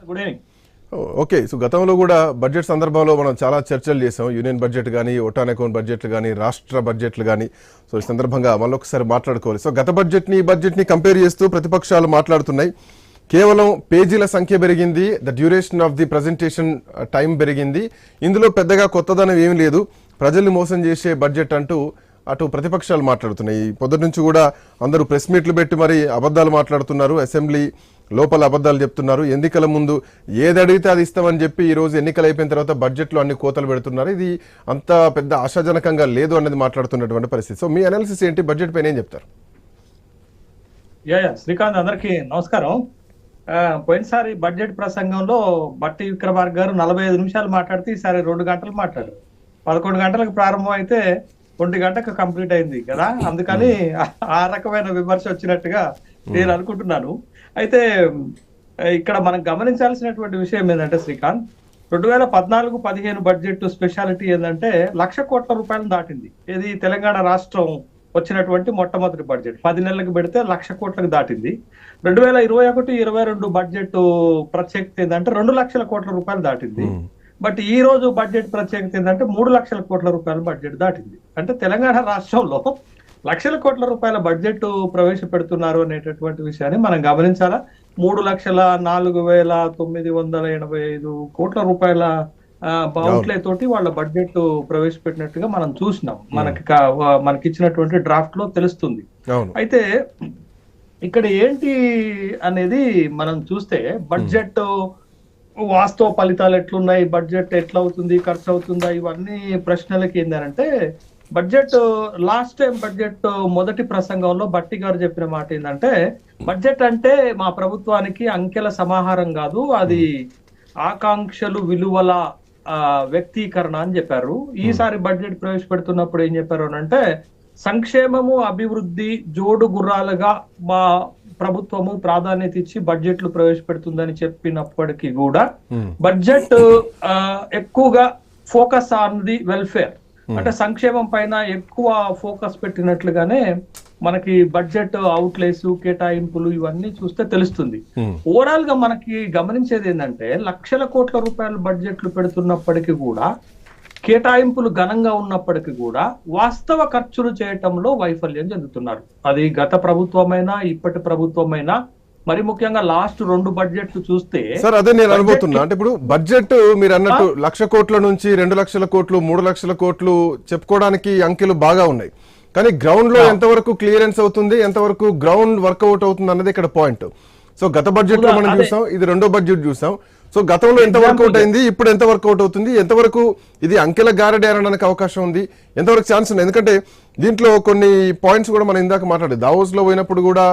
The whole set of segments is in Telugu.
Good evening. ఓకే. సో గతంలో కూడా బడ్జెట్ సందర్భంలో మనం చాలా చర్చలు చేసాం. యూనియన్ బడ్జెట్ కానీ, ఓటాన్ అకౌంట్ బడ్జెట్లు కానీ, రాష్ట్ర బడ్జెట్లు కానీ. సో ఈ సందర్భంగా మళ్ళొకసారి మాట్లాడుకోవాలి. సో గత బడ్జెట్ని ఈ బడ్జెట్ని కంపేర్ చేస్తూ ప్రతిపక్షాలు మాట్లాడుతున్నాయి. కేవలం పేజీల సంఖ్య పెరిగింది, the duration of the presentation time పెరిగింది, ఇందులో పెద్దగా కొత్తదనం ఏమీ లేదు, ప్రజల్ని మోసం చేసే బడ్జెట్ అంటూ అటు ప్రతిపక్షాలు మాట్లాడుతున్నాయి. పొద్దుటి నుంచి కూడా అందరూ ప్రెస్ మీట్లు పెట్టి మరి అబద్ధాలు మాట్లాడుతున్నారు, అసెంబ్లీ లోపల అబద్ధాలు చెప్తున్నారు, ఎన్నికల ముందు ఏది అడిగితే అది ఇస్తామని చెప్పి ఈరోజు ఎన్నికలు అయిపోయిన తర్వాత బడ్జెట్లో అన్ని కోతలు పెడుతున్నారు. ఇది అంత పెద్ద ఆశాజనకంగా లేదు అనేది మాట్లాడుతున్నటువంటి పరిస్థితి. సో మీ అనాలిసిస్ ఏంటి, బడ్జెట్ పైన ఏం చెప్తారు? శ్రీకాంత్, అందరికీ నమస్కారం. పోయినసారి బడ్జెట్ ప్రసంగంలో బట్టి విక్రమార్క గారు 45 నిమిషాలు మాట్లాడితే ఈసారి 2 గంటలు మాట్లాడారు. 11 గంటలకు ప్రారంభం అయితే 1 గంటకు కంప్లీట్ అయింది కదా, అందుకని ఆ రకమైన విమర్శ వచ్చినట్టుగా నేను అనుకుంటున్నాను. అయితే ఇక్కడ మనం గమనించాల్సినటువంటి విషయం ఏంటంటే శ్రీకాంత్, 2014-15 బడ్జెట్ స్పెషాలిటీ ఏంటంటే 1,00,000 కోట్ల రూపాయలు దాటింది. ఇది తెలంగాణ రాష్ట్రం వచ్చినటువంటి మొట్టమొదటి బడ్జెట్ 10 నెలలకు పెడితే 1,00,000 కోట్లకు దాటింది. 2021-22 బడ్జెట్ ప్రత్యేకత ఏంటంటే 2,00,000 కోట్ల రూపాయలు దాటింది. బట్ ఈ రోజు బడ్జెట్ ప్రత్యేకత ఏంటంటే 3,00,000 కోట్ల రూపాయల బడ్జెట్ దాటింది. అంటే తెలంగాణ రాష్ట్రంలో లక్షల కోట్ల రూపాయల బడ్జెట్ ప్రవేశపెడుతున్నారు అనేటటువంటి విషయాన్ని మనం గమనించాలా. 3,04,985 కోట్ల రూపాయల అవుట్లే తోటి వాళ్ళ బడ్జెట్ ప్రవేశపెట్టినట్టుగా మనం చూసినాం. మనకి ఇచ్చినటువంటి డ్రాఫ్ట్ లో తెలుస్తుంది. అయితే ఇక్కడ ఏంటి అనేది మనం చూస్తే బడ్జెట్ వాస్తవ ఫలితాలు ఎట్లున్నాయి, బడ్జెట్ ఎట్లా అవుతుంది, ఖర్చు అవుతుందా, ఇవన్నీ ప్రశ్నలకి ఏంటంటే బడ్జెట్ లాస్ట్ టైం బడ్జెట్ మొదటి ప్రసంగంలో బట్టి గారు చెప్పిన మాట ఏంటంటే బడ్జెట్ అంటే మా ప్రభుత్వానికి అంకెల సమాహారం కాదు, అది ఆకాంక్షలు విలువల వ్యక్తీకరణ అని చెప్పారు. ఈసారి బడ్జెట్ ప్రవేశపెడుతున్నప్పుడు ఏం చెప్పారు అంటే సంక్షేమము అభివృద్ధి జోడు గుర్రాలుగా మా ప్రభుత్వము ప్రాధాన్యత ఇచ్చి బడ్జెట్లు ప్రవేశపెడుతుందని చెప్పినప్పటికీ కూడా బడ్జెట్ ఎక్కువగా ఫోకస్ ఆన్ ది వెల్ఫేర్, అంటే సంక్షేమం పైన ఎక్కువ ఫోకస్ పెట్టినట్లుగానే మనకి బడ్జెట్ అవుట్లేస్ కేటాయింపులు ఇవన్నీ చూస్తే తెలుస్తుంది. ఓవరాల్ గా మనకి గమనించేది ఏంటంటే 1,00,000 కోట్ల రూపాయల బడ్జెట్లు పెడుతున్నప్పటికీ కూడా, కేటాయింపులు ఘనంగా ఉన్నప్పటికీ కూడా వాస్తవ ఖర్చులు చేయటంలో వైఫల్యం చెందుతున్నారు. అది గత ప్రభుత్వమైనా ఇప్పటి ప్రభుత్వమైనా, మరి ముఖ్యంగా లాస్ట్ 2 బడ్జెట్లు చూస్తే సార్ అదే నేను అనుకుంటున్నా. అంటే ఇప్పుడు బడ్జెట్ మీరు అన్నట్టు 1,00,000 కోట్ల నుంచి 2,00,000 కోట్లు 3,00,000 కోట్లు చెప్పుకోవడానికి అంకెలు బాగా ఉన్నాయి, కానీ గ్రౌండ్ లో ఎంతవరకు క్లియరెన్స్ అవుతుంది, ఎంతవరకు గ్రౌండ్ వర్కౌట్ అవుతుంది అన్నది ఇక్కడ పాయింట్. సో గత బడ్జెట్ లో మనం చూసాం, ఇది 2వ బడ్జెట్ చూసాం. సో గతంలో ఎంత వర్కౌట్ అయింది, ఇప్పుడు ఎంత వర్కౌట్ అవుతుంది, ఎంతవరకు ఇది అంకెల గారడి అనడానికి అవకాశం ఉంది, ఎంతవరకు ఛాన్స్ ఉంది? ఎందుకంటే దీంట్లో కొన్ని పాయింట్స్ కూడా మనం ఇందాక మాట్లాడేది, దావోస్ లో పోయినప్పుడు కూడా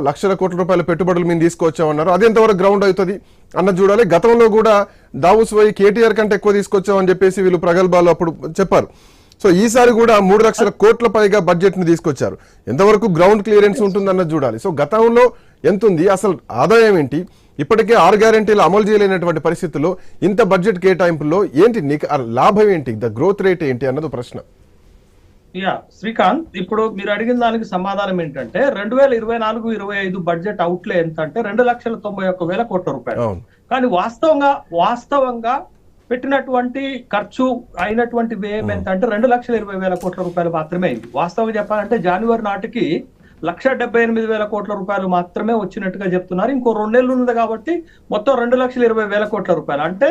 1,00,000 కోట్ల రూపాయల పెట్టుబడులు మేము తీసుకొచ్చామన్నారు, అది ఎంతవరకు గ్రౌండ్ అవుతుంది అన్నది చూడాలి. గతంలో కూడా దావోస్ పోయి కేటీఆర్ కంటే ఎక్కువ తీసుకొచ్చామని చెప్పేసి వీళ్ళు ప్రగల్భాలు అప్పుడు చెప్పారు. సో ఈసారి కూడా 3,00,000 కోట్ల పైగా బడ్జెట్ ని తీసుకొచ్చారు, ఎంతవరకు గ్రౌండ్ క్లియరెన్స్ ఉంటుంది అన్నది చూడాలి. సో గతంలో ఎంత ఉంది, అసలు ఆదాయం ఏంటి, ఇప్పటికే 6 గ్యారెంటీలు అమలు చేయలేనటువంటి పరిస్థితుల్లో ఇంత బడ్జెట్ కేటాయింపుల్లో ఏంటి లాభం ఏంటి, ద గ్రోత్ రేట్ ఏంటి అన్నది ప్రశ్న. శ్రీకాంత్, ఇప్పుడు మీరు అడిగిన దానికి సమాధానం ఏంటంటే 2024-25 బడ్జెట్ అవుట్లే ఎంత అంటే 2,91,000 కోట్ల రూపాయలు. కానీ వాస్తవంగా పెట్టినటువంటి ఖర్చు అయినటువంటి వ్యయం ఎంత అంటే 2,20,000 కోట్ల రూపాయలు మాత్రమే అయింది. వాస్తవంగా చెప్పాలంటే జనవరి నాటికి 1,78,000 కోట్ల రూపాయలు మాత్రమే వచ్చినట్టుగా చెప్తున్నారు. ఇంకో 2 నెలలు ఉంది కాబట్టి మొత్తం 2,20,000 కోట్ల రూపాయలు. అంటే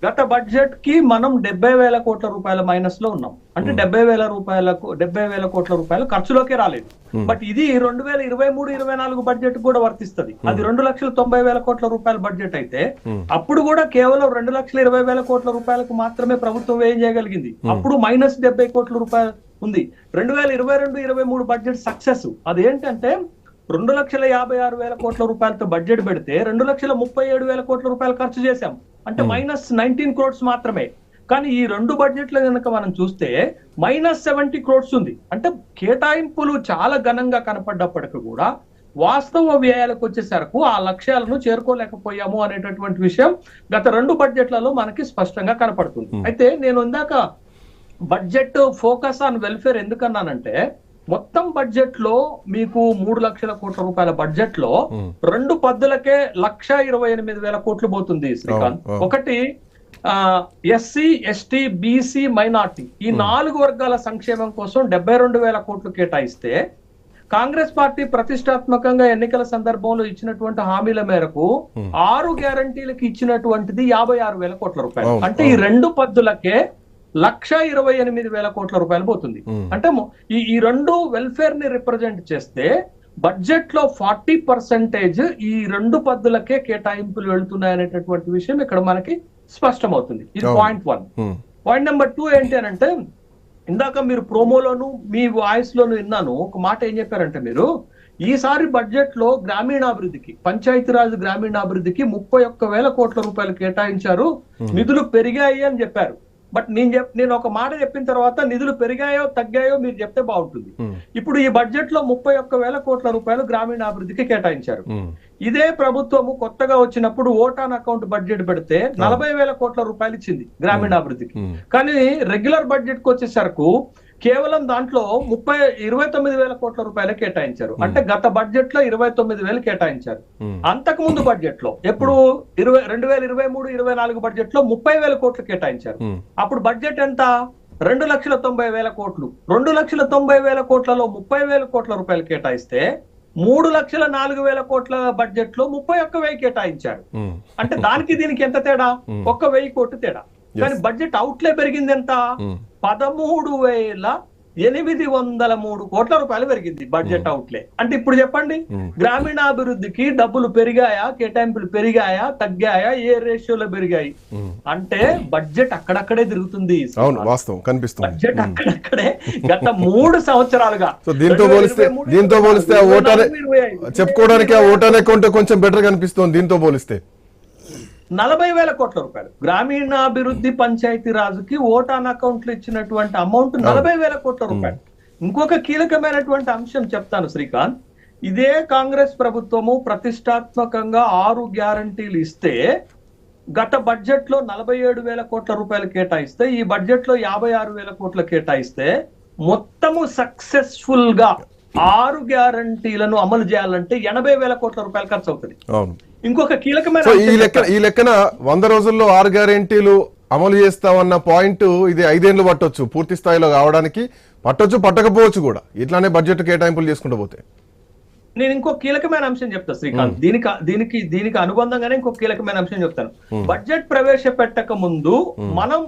గత బడ్జెట్ కి మనం 70,000 కోట్ల రూపాయల మైనస్ లో ఉన్నాం. అంటే 70,000 కోట్ల రూపాయలు ఖర్చులోకే రాలేదు. బట్ ఇది 2023-24 బడ్జెట్ కూడా వర్తిస్తుంది. అది 2,90,000 కోట్ల రూపాయల బడ్జెట్ అయితే అప్పుడు కూడా కేవలం 2,20,000 కోట్ల రూపాయలకు మాత్రమే ప్రభుత్వం వ్యయం చేయగలిగింది. అప్పుడు -70 కోట్ల రూపాయలు ఉంది. 2022-23 బడ్జెట్ సక్సెస్ అదేంటంటే 2,56,000 కోట్ల రూపాయలతో బడ్జెట్ పెడితే 2,37,000 కోట్ల రూపాయలు ఖర్చు చేశాం. అంటే -19 crores మాత్రమే. కానీ ఈ 2 బడ్జెట్లు కనుక మనం చూస్తే -70 crores ఉంది. అంటే కేటాయింపులు చాలా ఘనంగా కనపడ్డప్పటికీ కూడా వాస్తవ వ్యయాలకు వచ్చేసరికి ఆ లక్ష్యాలను చేరుకోలేకపోయాము అనేటటువంటి విషయం గత 2 బడ్జెట్లలో మనకి స్పష్టంగా కనపడుతుంది. అయితే నేను ఇందాక బడ్జెట్ ఫోకస్ ఆన్ వెల్ఫేర్ ఎందుకన్నానంటే మొత్తం బడ్జెట్ లో మీకు 3 లక్షల కోట్ల రూపాయల బడ్జెట్ లో 2 పద్దులకే 1,28,000 కోట్లు పోతుంది శ్రీకాంత్. ఒకటి ఎస్సీ, ఎస్టీ, బీసీ, మైనార్టీ ఈ 4 వర్గాల సంక్షేమం కోసం 72,000 కోట్లు కేటాయిస్తే, కాంగ్రెస్ పార్టీ ప్రతిష్టాత్మకంగా ఎన్నికల సందర్భంలో ఇచ్చినటువంటి హామీల మేరకు 6 గ్యారంటీలకు ఇచ్చినటువంటిది 56,000 కోట్ల రూపాయలు. అంటే ఈ 2 పద్దులకే 1,28,000 కోట్ల రూపాయలు పోతుంది. అంటే ఈ 2 వెల్ఫేర్ ని రిప్రజెంట్ చేస్తే బడ్జెట్ లో 40% ఈ 2 పద్దులకే కేటాయింపులు వెళ్తున్నాయనేటటువంటి విషయం ఇక్కడ మనకి స్పష్టమవుతుంది. ఇది పాయింట్ 1. పాయింట్ నెంబర్ 2 ఏంటి అని అంటే, ఇందాక మీరు ప్రోమోలోను మీ వాయిస్ లోను విన్నాను ఒక మాట. ఏం చెప్పారంటే, మీరు ఈసారి బడ్జెట్ లో గ్రామీణాభివృద్ధికి, పంచాయతీరాజ్ గ్రామీణాభివృద్ధికి 31,000 కోట్ల రూపాయలు కేటాయించారు, నిధులు పెరిగాయి అని చెప్పారు. బట్ నేను ఒక మాట చెప్పిన తర్వాత నిధులు పెరిగాయో తగ్గాయో మీరు చెప్తే బాగుంటుంది. ఇప్పుడు ఈ బడ్జెట్ లో 31,000 కోట్ల రూపాయలు గ్రామీణాభివృద్ధికి కేటాయించారు. ఇదే ప్రభుత్వము కొత్తగా వచ్చినప్పుడు ఓటాన్ అకౌంట్ బడ్జెట్ పెడితే 40,000 కోట్ల రూపాయలు ఇచ్చింది గ్రామీణాభివృద్ధికి. కానీ రెగ్యులర్ బడ్జెట్ కు వచ్చేసరికి కేవలం దాంట్లో 29,000 కోట్ల రూపాయలు కేటాయించారు. అంటే గత బడ్జెట్ లో 29,000 కేటాయించారు. అంతకు ముందు బడ్జెట్ లో ఎప్పుడు 2023-24 బడ్జెట్ లో 30,000 కోట్లు కేటాయించారు. అప్పుడు బడ్జెట్ ఎంత? 2,90,000 కోట్లు. 2,90,000 కోట్లలో 30,000 కోట్ల రూపాయలు కేటాయిస్తే 3,04,000 కోట్ల బడ్జెట్ లో 31,000 కేటాయించారు. అంటే దానికి దీనికి ఎంత తేడా? 1,000 కోట్లు తేడా. కానీ బడ్జెట్ అవుట్లే పెరిగింది ఎంత? 13,803 కోట్ల రూపాయలు పెరిగింది బడ్జెట్ అవుట్లే. అంటే ఇప్పుడు చెప్పండి, గ్రామీణాభివృద్ధికి డబ్బులు పెరిగాయా, కేటాయింపులు పెరిగాయా, తగ్గాయా, ఏ రేషియోలో పెరిగాయి? అంటే బడ్జెట్ అక్కడక్కడే తిరుగుతుంది. బడ్జెట్ అక్కడక్కడే గత 3 సంవత్సరాలుగా. దీంతో పోలిస్తే చెప్పుకోవడానికి ఆ ఓటాన్ అకౌంట్ కొంచెం బెటర్ కనిపిస్తుంది. దీంతో పోలిస్తే 40,000 కోట్ల రూపాయలు గ్రామీణాభివృద్ధి పంచాయతీ రాజుకి ఓటాన్ అకౌంట్లు ఇచ్చినటువంటి అమౌంట్ 40,000 కోట్ల రూపాయలు. ఇంకొక కీలకమైనటువంటి అంశం చెప్తాను శ్రీకాంత్. ఇదే కాంగ్రెస్ ప్రభుత్వము ప్రతిష్టాత్మకంగా 6 గ్యారంటీలు ఇస్తే, గత బడ్జెట్ లో 47,000 కోట్ల రూపాయలు కేటాయిస్తే, ఈ బడ్జెట్ లో 56,000 కోట్లు కేటాయిస్తే, మొత్తము సక్సెస్ఫుల్ గా 6 గ్యారంటీలను అమలు చేయాలంటే 80,000 కోట్ల రూపాయలు ఖర్చు అవుతుంది. ఇంకొక కీలకమైన ఈ లెక్కన 100 రోజుల్లో 6 గ్యారెంటీలు అమలు చేస్తామన్న పాయింట్ ఇది 5 ఏళ్లు పట్టొచ్చు పూర్తి స్థాయిలో కావడానికి. పట్టొచ్చు, పట్టకపోవచ్చు కూడా, ఇట్లానే బడ్జెట్ కేటాయింపులు చేసుకుంటూ పోతే. నేను ఇంకో కీలకమైన అంశం చెప్తా శ్రీకాంత్. దీనికి అనుబంధంగానే ఇంకో కీలకమైన అంశం చెప్తాను. బడ్జెట్ ప్రవేశపెట్టక ముందు మనం